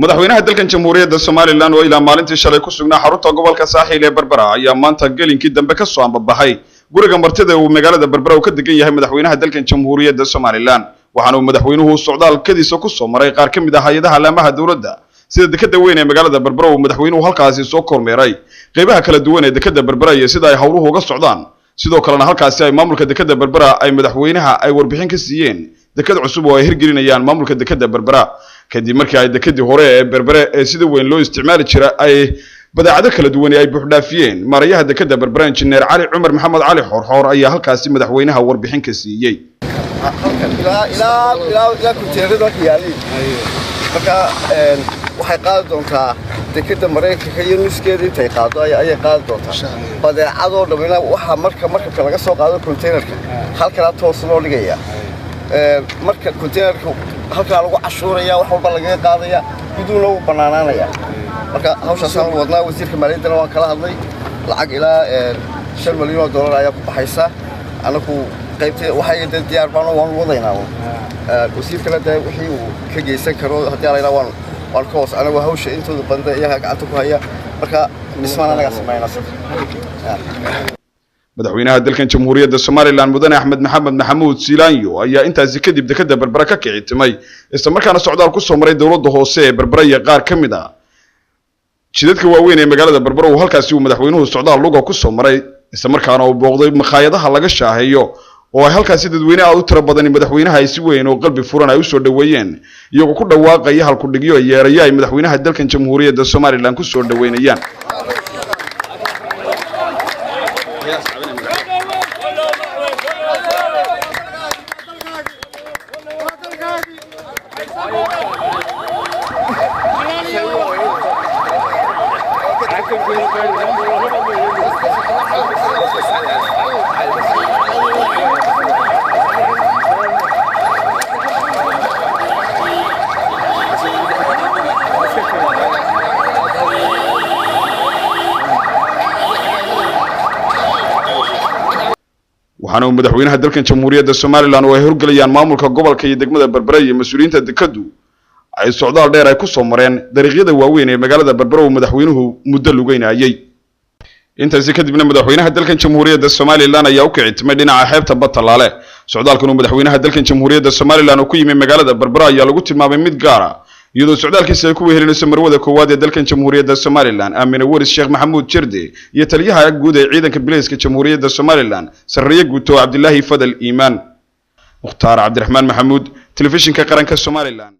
madaxweynaha dalkan jamhuuriyadda Soomaaliland oo ilaa maalintii shalay ku sugnaa xarunta gobolka Saaxil ee Berbera ayaa maanta gelinkii dambe ka soo ambabaxay guriga martida uu magaalada Berbera uu ka degan yahay madaxweynaha dalkan jamhuuriyadda Soomaaliland waxaana uu madaxweynuhu socdaalkadiisa ku soo maray qaar ka mid ah hay'adaha laamaha dawladda sida dekedda weyn ee magaalada Berbera uu madaxweynuhu halkaasi soo kormeeray qaybaha kala duwan ee dekedda Berbera iyo sida ay hawluhu uga socdaan sidoo kalena halkaasi ay maamulka dekedda Berbera ay madaxweynaha ay warbixin ka siiyeen deked cusub oo ay hirgelinayaan maamulka dekedda Berbera kadib markii ay dekedii hore ee Berbera ee sida weyn loo isticmaali jiray ay badeecado kala duwan ay buuxdhaafiyeen maarayaha dekedda Berbera injineer Cali Cumar Maxamed Cali Xorxor ayaa halkaasi madaxweynaha warbixin ka siiyay ila ku jeedada yaali marka waxay qaadi doontaa dekedda Mareykanka iyo nuskeeda intay qaado ay qaadi doontaa badeecado dhamina waxa marka laga soo qaado containerka halka toos loo dhigaya marka containerka halka lagu cashuuraya wax walba laga qaadaya guduuna u banaanaanaya marka hawshaas aan wadnaa wasiirka maaliyadda waan kala hadlay lacag ilaa $5 milyan ayaa ku baxaysa anagu qaybtay waxay diyaar baan wadaynaa wasiirka la day wixii uu ka geysan karo hadii ay rabaan waan koos anagu hawsha intooda banda iyaga gacanta ku haya marka dhismaana naga sameeynaa madaxweynaha dalkan jamhuuriyadda Soomaaliland mudane Axmed Maxamed Maxamuud Siilaanyo ayaa intaasi kadib dekedda Berbera ka kicitimay isla markaana socdaal ku soo maray dawladda hoose ee Berbera iyo qaar ka mid ah jidadka waaweyn ee magaalada Berbera oo halkaasi uu madaxweynuhu socdaal luga ku soo maray isla markaana uu booqday makhaayadaha laga shaaheeyo oo ay halkaasi dadweyne aad u tiro badan madaxweynaha ay si weyn oo qalbi furan ay u soo dhaweeyeen iyagoo ku dhawaaqay halku dhigyo yeeraya ay madaxweynaha dalkan jamhuuriyadda Soomaaliland ku soo dhaweynayaan waxaana madaxweynaha dalkan jamhuuriyadda Soomaaliland oo ay horgalayaan maamulka gobolka iyo degmada Berbera iyo mas'uuliyiinta dekeddu ay socdaal dheer ay ku soo mareen dariiqyada waaweyn ee magaalada Berbera oo madaxweynuhu muddo lugeynayay intaasi kadibna madaxweynaha dalkan jamhuuriyadda Soomaaliland ayaa u kicitimay dhinaca xeebta Batalaale socdaalkan madaxweynaha dalkan jamhuuriyadda Soomaaliland oo ku yimid magaalada Berbera ayaa lagu tilmaamay mid gaar ah iyadoo socdaalkiisa ay ku wehelinayso marwada koowaad ee dalkan jamhuuriyadda Soomaaliland Aamina Waris Sheekh Maxamuud Jirde iyo taliyaha guud ee ciidanka bilayska jamhuuriyadda Soomaaliland Sarreeye Guuto Cabdillaahi Fadal Iimaan Mukhtaar Cabdiraxmaan Maxamuud telefishinka qaranka Soomaaliland